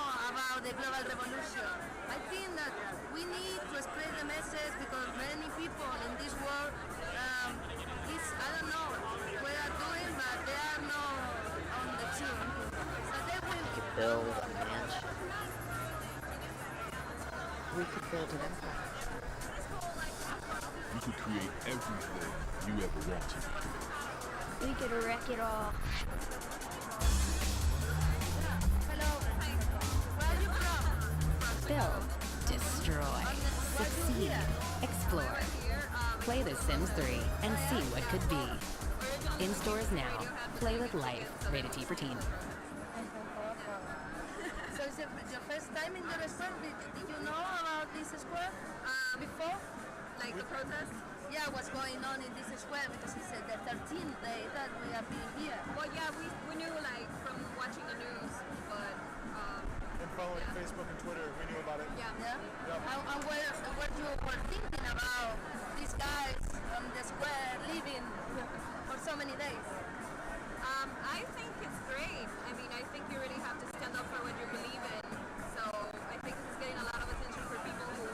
about the global revolution. I think that we need to spread the message because many people in this world, I don't know what they are doing, but they are not on the tune. So they will build a mansion. We could build an empire. You could create everything you ever wanted. We could wreck it all. Hello. Where are you from? Build, destroy, succeed, explore. Play The Sims 3 and see what could be. In stores now. Play with life. Rated T for teen. So is it your first time in the restaurant? Did you know about this square before? Like the protest? Yeah, what's going on in this square because it's the 13th day that we have been here. Well, yeah, we knew like from watching the news, but and following Facebook and Twitter, we knew about it. Yeah. And what you were thinking about these guys on the square living for so many days? I think it's great. I mean, I think you really have to stand up for what you believe in. So I think this is getting a lot of attention for people who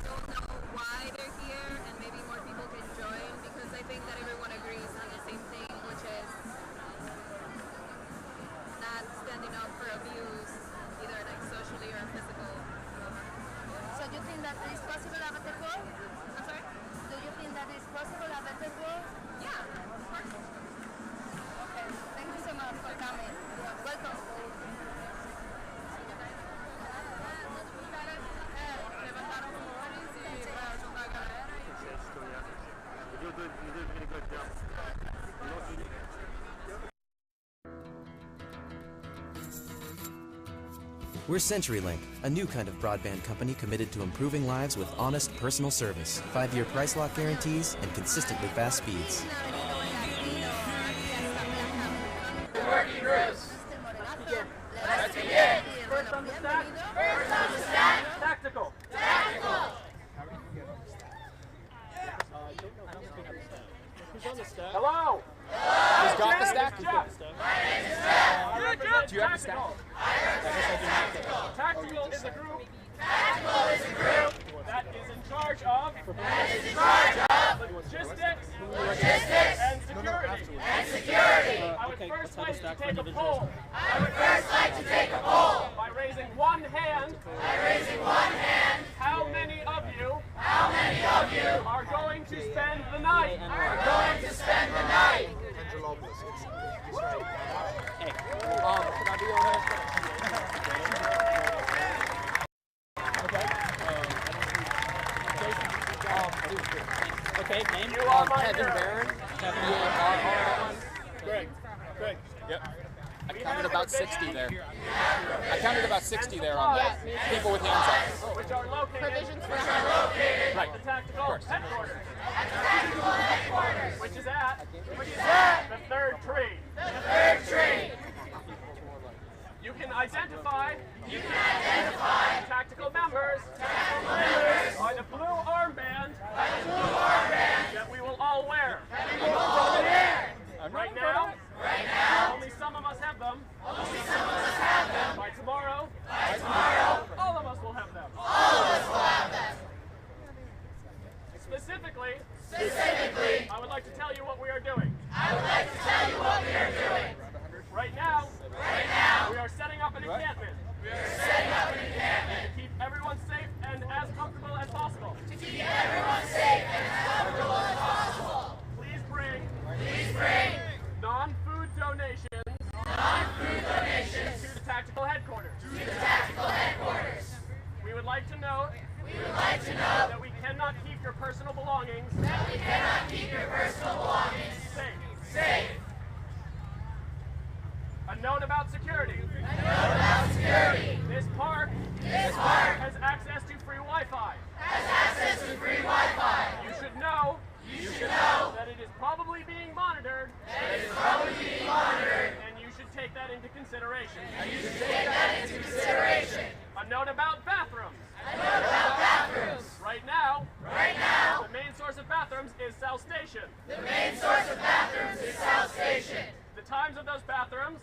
don't know why they're here, and maybe more people can join, because I think that everyone agrees on the same thing, which is not standing up for abuse, either like socially or physical. So you think that it's possible a better world? I'm sorry? Do you think that it's possible a better world? Yeah, of course. Okay, thank you so much for coming. Welcome. We're CenturyLink, a new kind of broadband company committed to improving lives with honest personal service, 5-year price lock guarantees, and consistently fast speeds. Working groups. Let's begin. First on the stack. First on the stack. Tactical. Tactical. Who's on the stack? Hello. Who's got the stack? My name is Jeff. Do you have the stack? Tactical is a group. Tactical is a group That is in charge of. Logistics. And security. I would first like to take a poll. By raising one hand. How many of you are going to spend the night? Okay, name? You are my Kevin hero. Barron. Greg. Yep. I counted about 60 there. on people with hands up. Which are located. Provisions for Right. At the tactical headquarters. Which is at the third tree. You can identify tactical members by the blue armband that we will all wear. Right now, only some of us have them. By tomorrow, all of us will have them. Specifically, I would like to tell you what we are doing. Right now, we are setting up an encampment. To keep everyone safe and as comfortable as possible. Please bring non-food donations to the tactical headquarters. We would like to note that we cannot keep your personal belongings safe. A note about security. This park has access to free Wi-Fi. You should know that it is probably being monitored. And you should take that into consideration. A note about bathrooms. Right now, the main source of bathrooms is South Station. The times of those bathrooms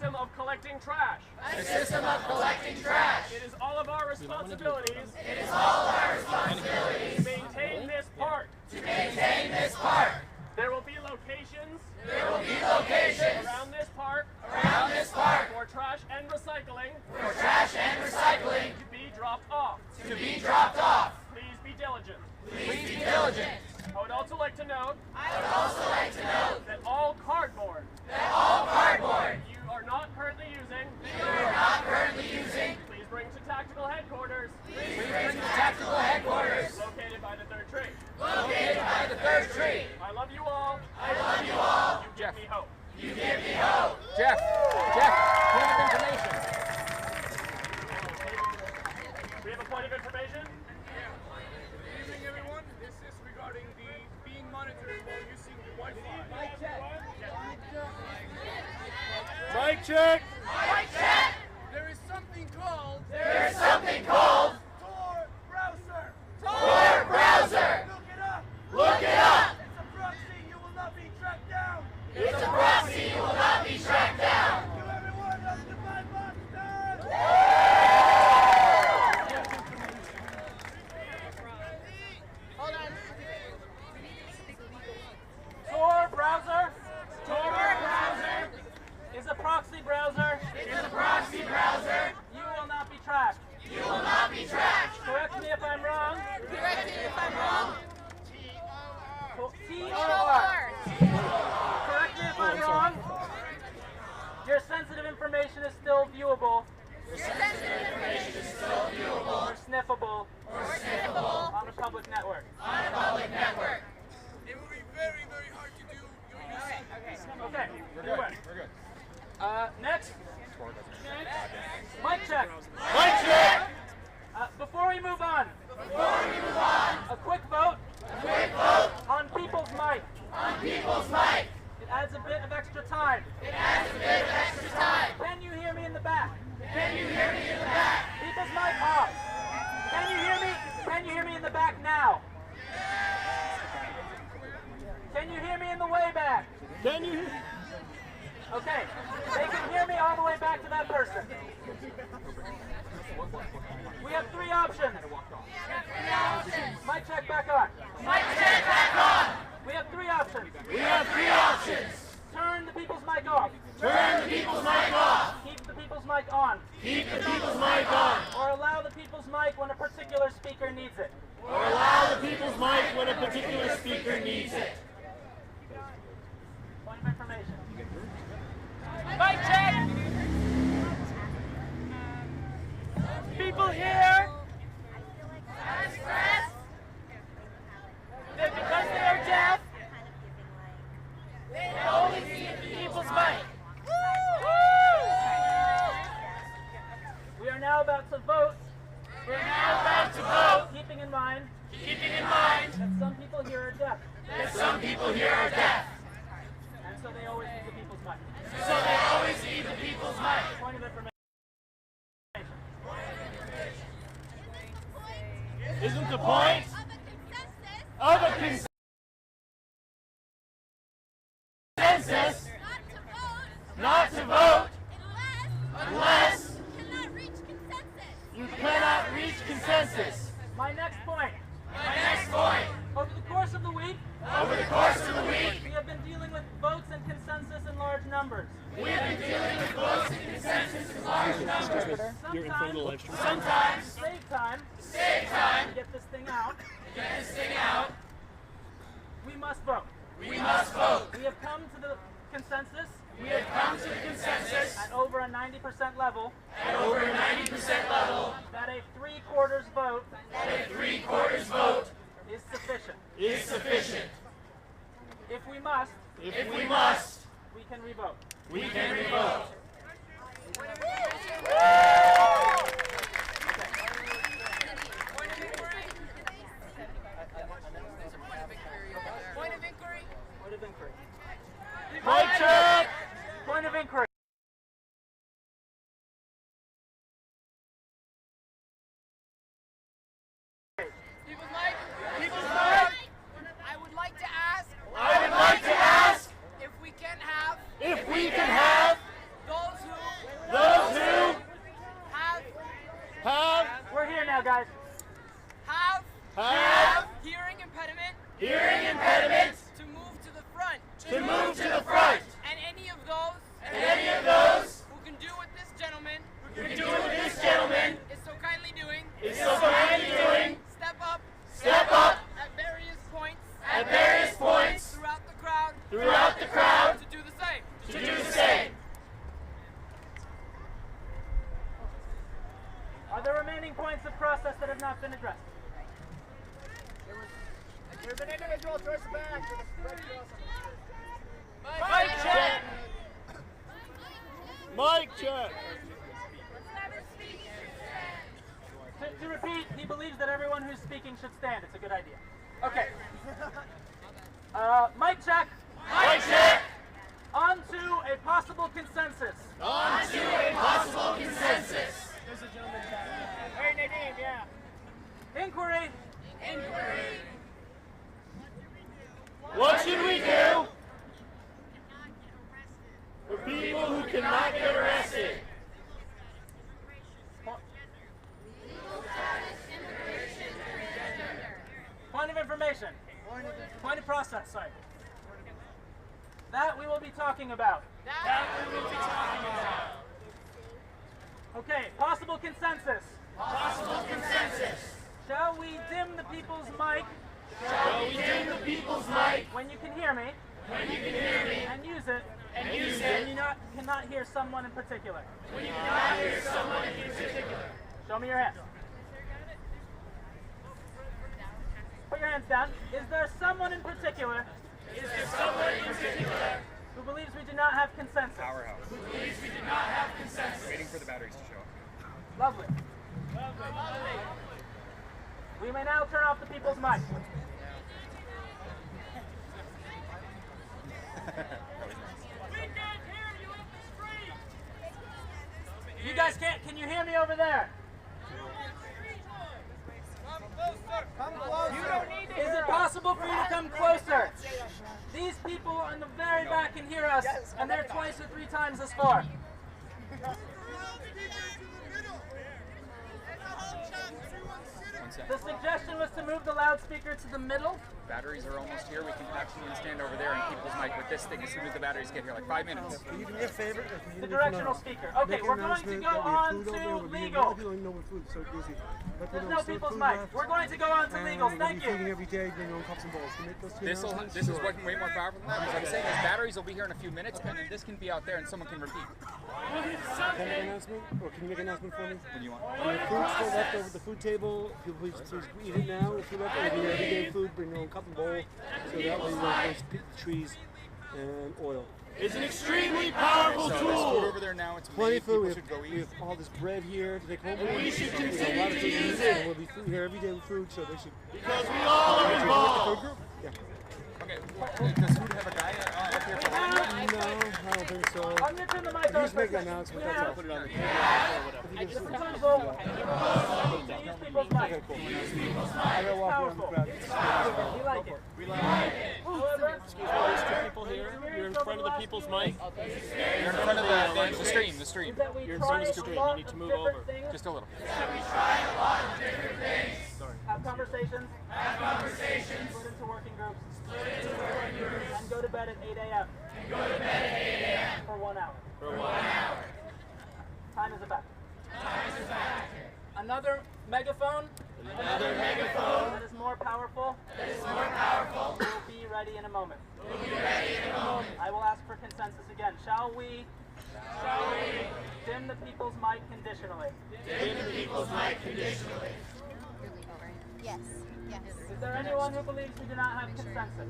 system of collecting trash. A system of collecting trash. It is all of our responsibilities. It is all of our responsibilities. To maintain this park. To maintain this park. There will be locations. There will be locations. Around this park. Around this park. For trash and recycling. For trash and recycling. To be dropped off. To be dropped off. Please be diligent. Please be diligent. I would also like to note. That all cardboard. You are not currently using. Please bring to tactical headquarters. Located by the third tree. I love you all. You give me hope. Jeff, point of information. We have a point of information. Good evening, everyone. This is regarding the being monitored while using the Wi-Fi. Mic check. There is something called Tor browser. Look it up. It's a proxy. You will not be tracked down. It's a proxy. You will not be tracked down. To everyone up to 5 bucks done. Hold on. Tor browser is a proxy browser. You will not be tracked. Correct me if I'm wrong. T-O-R. Correct me if I'm wrong. Your sensitive information is still viewable. Or sniffable. On a public network. It will be very, very hard to do. Okay, we're good. Next. Mic check. Before we move on, a quick vote on people's mic. It adds a bit of extra time. Can you hear me in the back? People's mic off. Can you hear me? Can you hear me in the back now? Can you hear me in the way back? Can you hear? Okay, they can hear me all the way back to that person. We have 3 options. Mic check back on. We have 3 options. Turn the people's mic off. Keep the people's mic on. Or allow the people's mic when a particular speaker needs it. Point of information. Mic check! People here that because they are deaf, they only see people's mic. We are now about to vote. Keeping in mind that some people here are deaf. And so they always need the people's mic. Point of information. Isn't the point of a consensus not to vote unless you cannot reach consensus? My next point. Over the course of the week, we have been dealing with votes and consensus in large numbers. Sometimes to save time, to get this thing out, we must vote. We have come to the consensus at over a 90% level that a 3/4 vote is sufficient. If we must, we can revote. Point of inquiry. Point of inquiry. People's mic. I would like to ask if we can have guys. Have hearing impediment to move to the front. and any of those who can do what this gentleman is so kindly doing step up at various points throughout the crowd to do the same. Are there remaining points of process that have not been addressed? There's an individual towards the back. Mic check. Mic check. To repeat, he believes that everyone who's speaking should stand. It's a good idea. Okay. Mic check. Mic check. On to a possible consensus. Hey, Nadine, yeah. Inquiry. What should we do for people who cannot get arrested? Point of information. Point of process, sorry. That we will be talking about. Okay, possible consensus. Shall we dim the people's mic? When you can hear me. And use it. When you cannot hear someone in particular. Show me your hands. Put your hands down. Is there someone in particular who believes we do not have consensus? Powerhouse. Waiting for the batteries to show up. Lovely. We may now turn off the people's mics. You guys can't. Can you hear me over there? Is it possible for you to come closer? These people on the very back can hear us, and they're twice or 3 times as far. The suggestion was to move the loudspeaker to the middle. Batteries are almost here. We can actually stand over there and people's mic with this thing as soon as the batteries get here, like 5 minutes. Can you do me a favor? The directional speaker. Okay, we're going to go on to legal. There's no people's mic. We're going to go on to legal. Thank you. Every day, bring your own cups and bowls. Can you make those two This announcements? is what way more powerful than that. As I'm saying, is batteries will be here in a few minutes, and then this can be out there, and someone can repeat. Can you make an announcement? Or can you make an announcement for me? What do you want? The food's still left over the food table. If you please eat it now. If you left over the everyday food, bring your own cup and bowl. So that way you won't waste trees and oil. It's an extremely powerful So tool. there's food over there now. It's Plenty made. of food. People should go We eat. have all this bread here to take home. And we should There's a lot continue of to food use here, it. and we'll be food here every day with food, so they should. Because we all are involved. Yeah. Okay. Does food have a guy up here for lunch? No, I don't think so. I'm going to turn the mic You on just for a make an second. announcement. We That's all. have Put it on the the proposal to use people's mic. Okay, cool. I gotta walk around the crowd. We like it. However, There's 2 people here. You're in front of the people's mic. You're in front of the stream. The stream. that we You're in try front of the a stream. lot You need to of move different over. things, Just a little. have conversations, split into working groups, and go to bed at 8 a.m. For 1 hour. Time is a fact. Another megaphone that is more powerful will be ready in a moment. I will ask for consensus again. Shall we dim the people's mic conditionally? Yes. Yes. Is there anyone who believes we do not have consensus?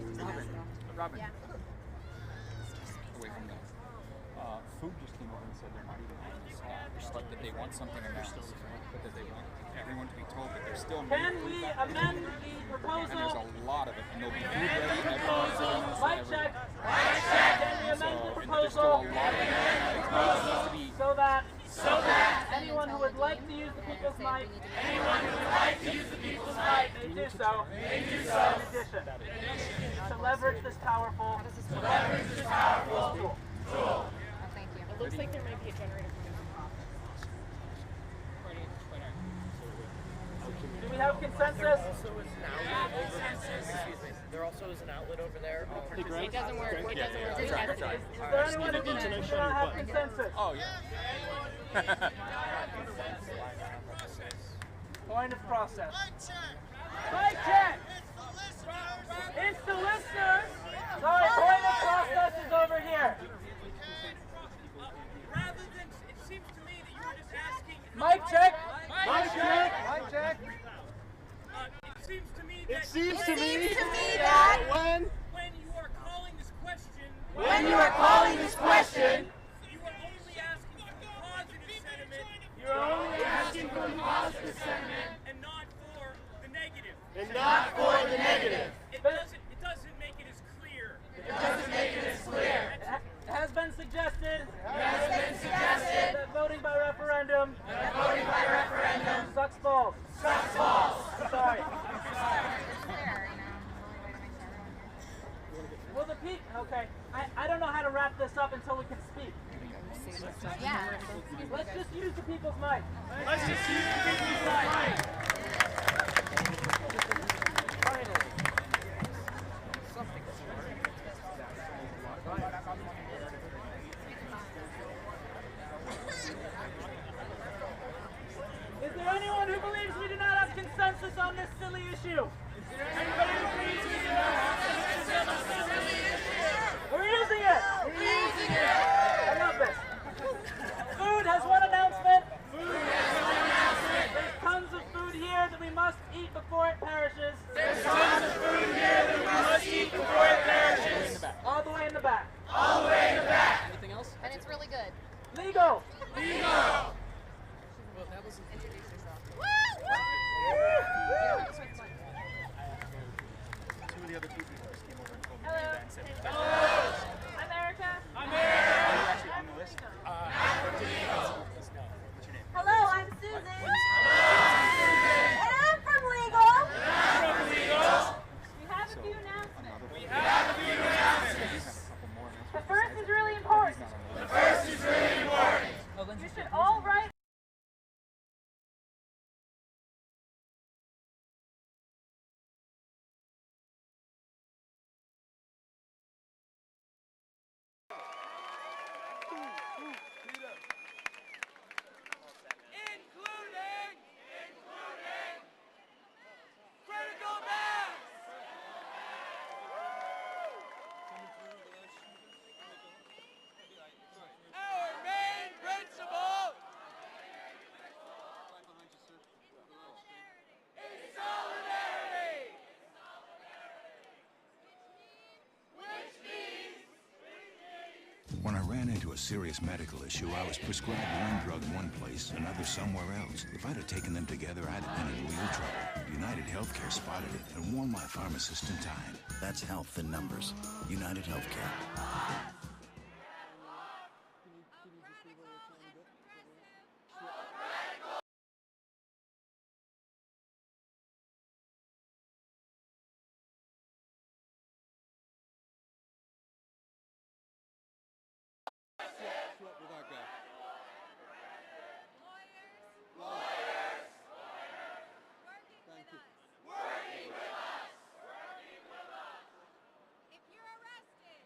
Robin. Away from them. Food just came over and said they're not even on the spot, but that they want something announced, but that they want everyone to be told that they're still Can we amend the and there's proposal? a lot of it, and they'll be food ready, everyone's announced, Mic check. Can we amend the so there's still a proposal lot of it that needs to be. so that anyone who would like to use the people's mic may do so. In addition, to leverage this powerful tool. Thank you. It looks like there might be a generator coming from have consensus? There also is an outlet over there. It doesn't work. It doesn't work. Is there anyone who believes we do not have consensus? Oh, yeah. Point of process. Mic check! It's the listeners! Sorry, point of process is over here. Rather than, it seems to me that you were just asking. Mic check! Mic check! Mic check. It seems to me that. It seems to me that when when you are calling this question. when you are calling this question, You are only asking for positive sentiment. you're only asking for positive sentiment And not for the negative. and not for the negative. It doesn't make it as clear. It doesn't make it as clear. It has been suggested that voting by referendum sucks balls. Sucks balls. I'm sorry. Well, the people, okay, I don't know how to wrap this up until we can speak. Yeah. Let's just use the people's mic. Let's just use the people's mic. Is there anyone who believes we do not have consensus on this silly issue? Anybody who believes we do not have consensus on this silly issue? We're using it! We're using it! I love this. Food has one announcement. There's tons of food here that we must eat before it perishes. There's tons of food here that we must eat before it perishes. All the way in the back. All the way in the back. Anything else? And it's really good. Legal! Legal. Introduce yourself. Two of the other people just came over and told me Hello. that and said, Hello. I'm Erica. I'm Erica. you're actually on the list. What's your name? Hello, I'm Susan. Susan. And I'm from Legal. From Legal. We have a few announcements. We have a few announcements. The first is really important. The first is really important. You should all write. Including critical mass. Our main principle is solidarity. Which means When I ran into a serious medical issue, I was prescribed one drug one place, another somewhere else. If I'd have taken them together, I'd have been in real trouble. United Healthcare spotted it and warned my pharmacist in time. That's health in numbers. United Healthcare. if you're arrested,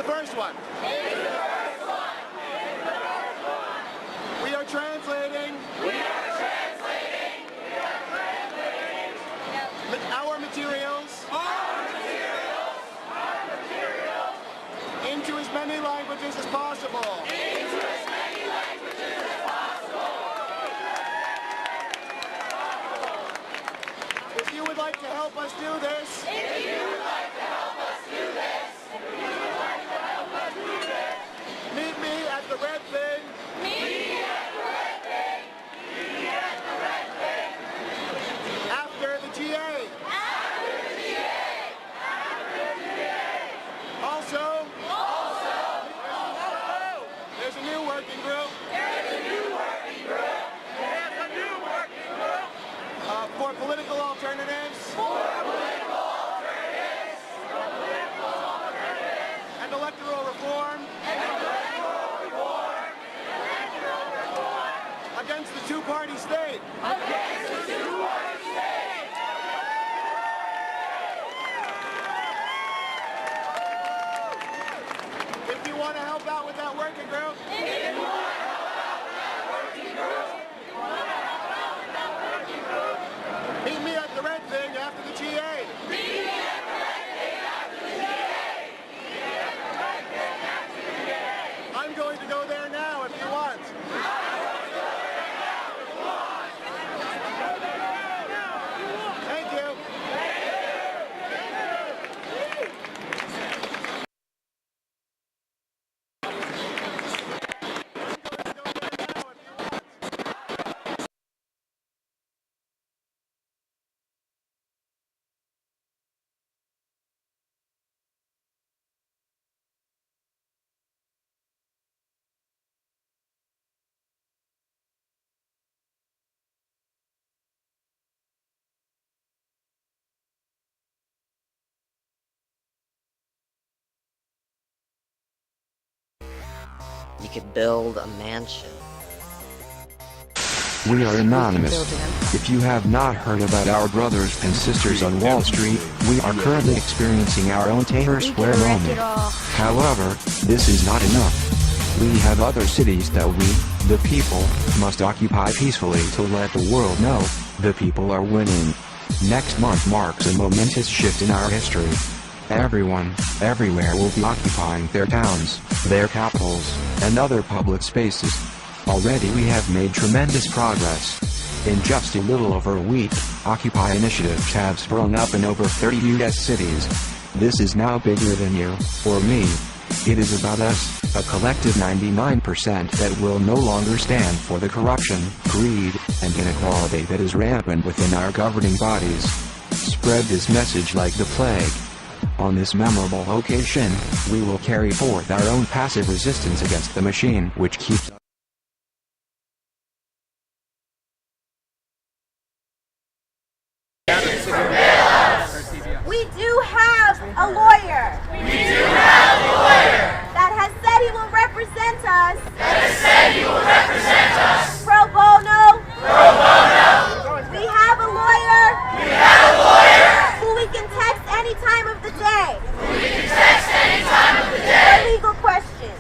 first one. We are translating. Our materials. Into as many languages as possible. If you would like to help us do this, meet me at the red thing. After the GA. Also, there's a new working group. For political alternatives. And electoral reform. Against the two-party state. If you want to help out with that working group. Meet me at the red thing after the GA. I'm going to go there now if you want. Thank you. You could build a mansion. We are anonymous. If you have not heard about our brothers and sisters on Wall Street, we are currently experiencing our own Tahrir Square moment. However, this is not enough. We have other cities that we, the people, must occupy peacefully to let the world know the people are winning. Next month marks a momentous shift in our history. Everyone, everywhere will be occupying their towns, their capitals, and other public spaces. Already we have made tremendous progress. In just a little over a week, Occupy initiatives have sprung up in over 30 U.S. cities. This is now bigger than you, or me. It is about us, a collective 99% that will no longer stand for the corruption, greed, and inequality that is rampant within our governing bodies. Spread this message like the plague. On this memorable occasion, we will carry forth our own passive resistance against the machine which keeps We do have a lawyer. That has said he will represent us. Pro bono. We have a lawyer. Who we can text any time of the day. For legal questions.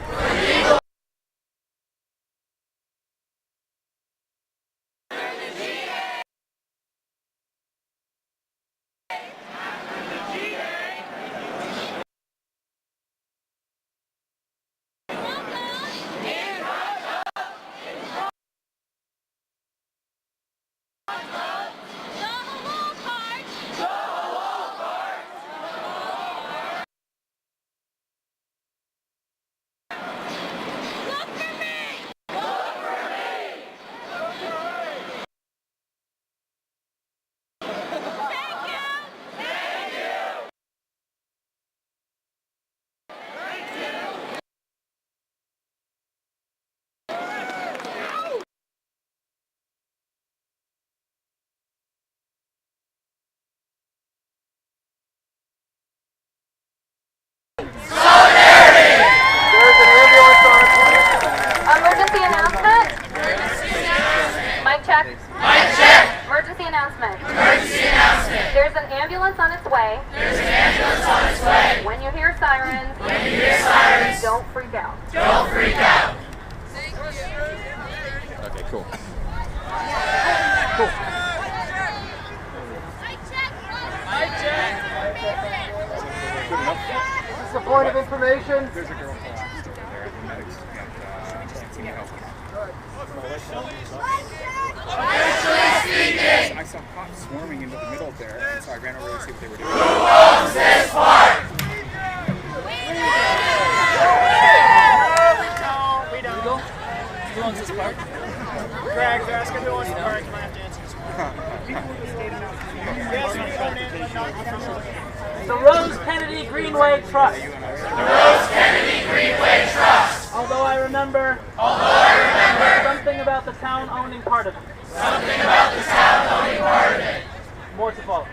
Emergency announcement. Mic check. Emergency announcement. There's an ambulance on its way. When you hear sirens, out. Don't freak out. Okay, cool. Cool. Good enough. This is a point of information. There's a girl collapsed over there. The medics can't seem to help her. I saw cops swarming into the middle there, and so I ran over to see what they were doing. Who owns this park? We don't. Who owns this park? Greg, they're asking who owns the park. You might have to answer this one. The Rose Kennedy Greenway Trust. The Rose Kennedy Greenway Trust. Although I remember something about the town owning part of it. Something about the town owning part of it. More to follow.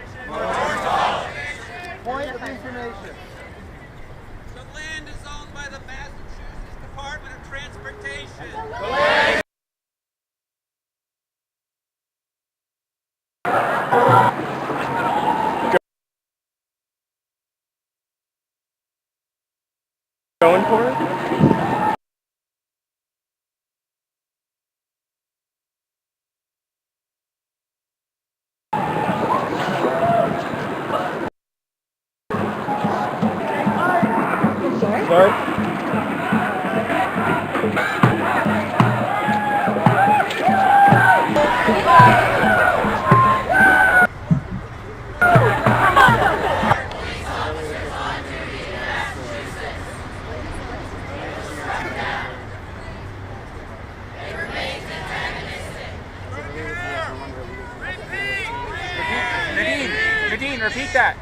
Point of information. The land is owned by the Massachusetts Department of Transportation. The land going for it? Sorry? Nadine, repeat that.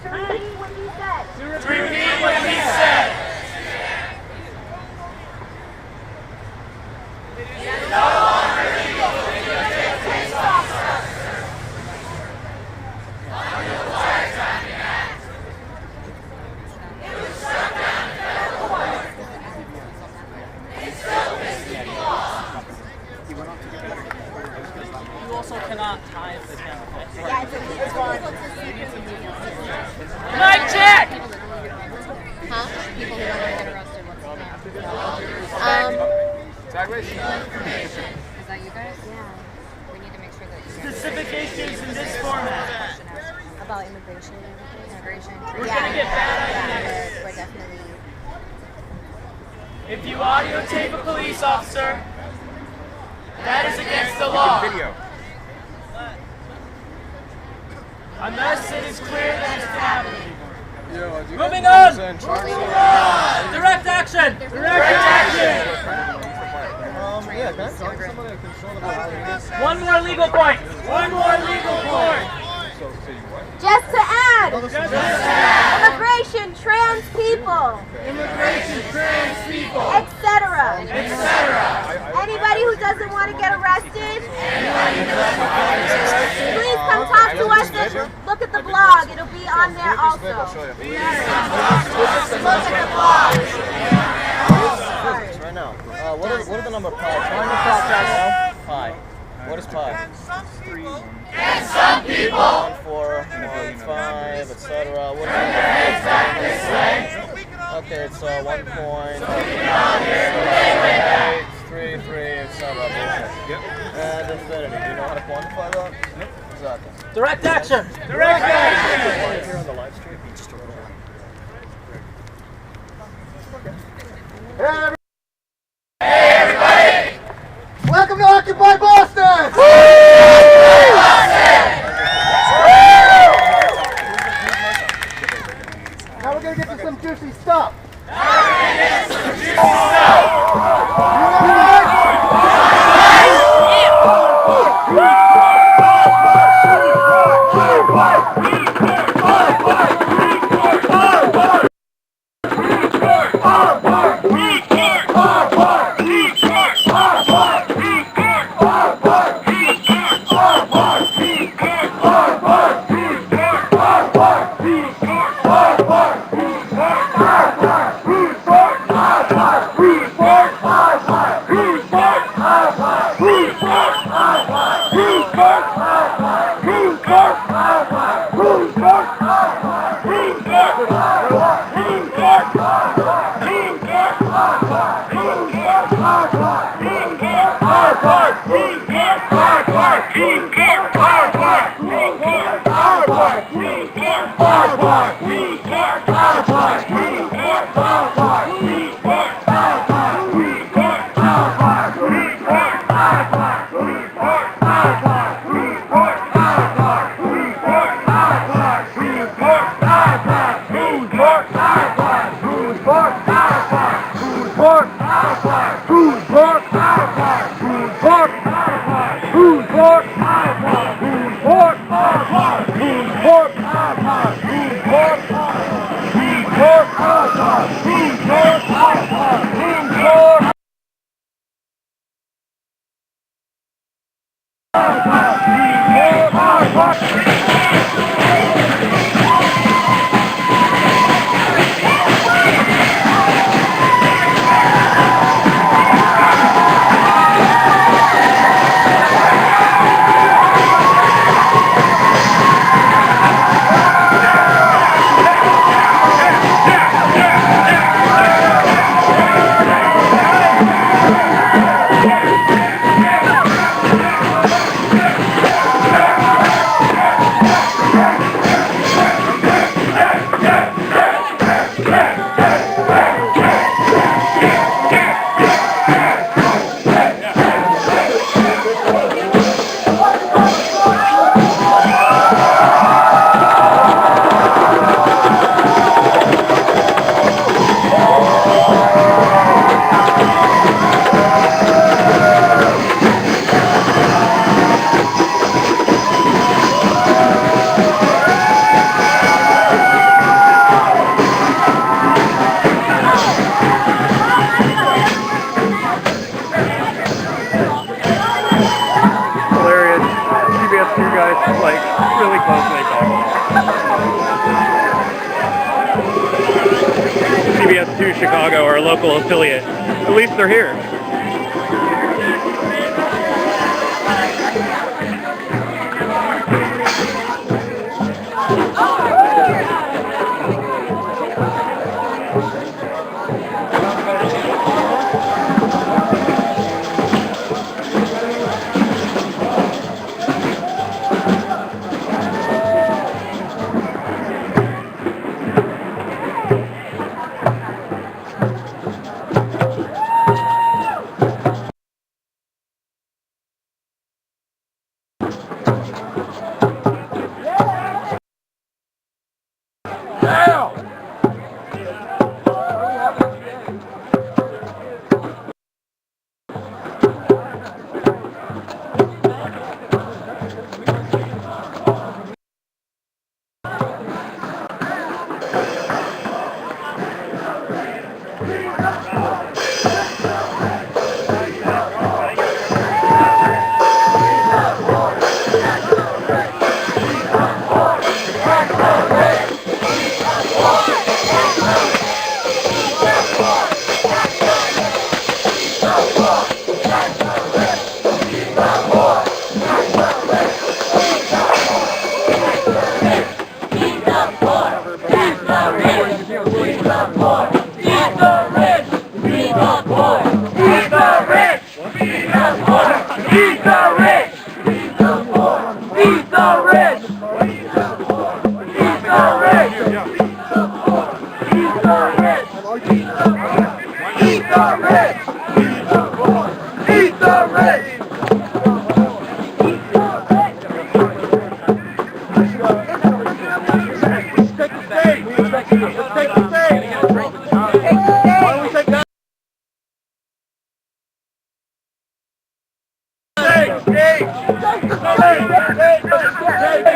Repeat what he said. repeat what he said. It is no longer legal to videotape police officers. Under the Wiretapping Act. It was struck down in federal court. It's still missing law. You also cannot time the camera. Yeah, it's on. Mic check! Huh? People who don't want to get arrested, what's the Sideways? Is that you guys? Yeah. We need to make sure that you guys... Specific issues in this format. About immigration and everything? Immigration? We're gonna get bad. Yeah, we're definitely... If you audio tape a police officer, that is against the law. Video. Unless it is clear that it's happening. Moving on! Direct action! Direct action! One more legal point! One more legal point! Just to add, immigration, trans people, etc. Anybody who doesn't want to get arrested, please come talk to us and look at the blog. It'll be on there also. Look at the blog. Right now. What are the number pi? Trying to podcast now? Pi. What is pi? And some people. 1, 4, 1, 5, etc. What is it? Okay, it's 1 point. 8, 3, 3, etc. Yep. And infinity. Do you know how to quantify that? Nope. Exactly. Direct action! Direct action! Here on the live stream, you just Hey everybody! Welcome to Occupy Boston! Now we're gonna get to some juicy stuff. CBS2 Chicago, our local affiliate. At least they're here.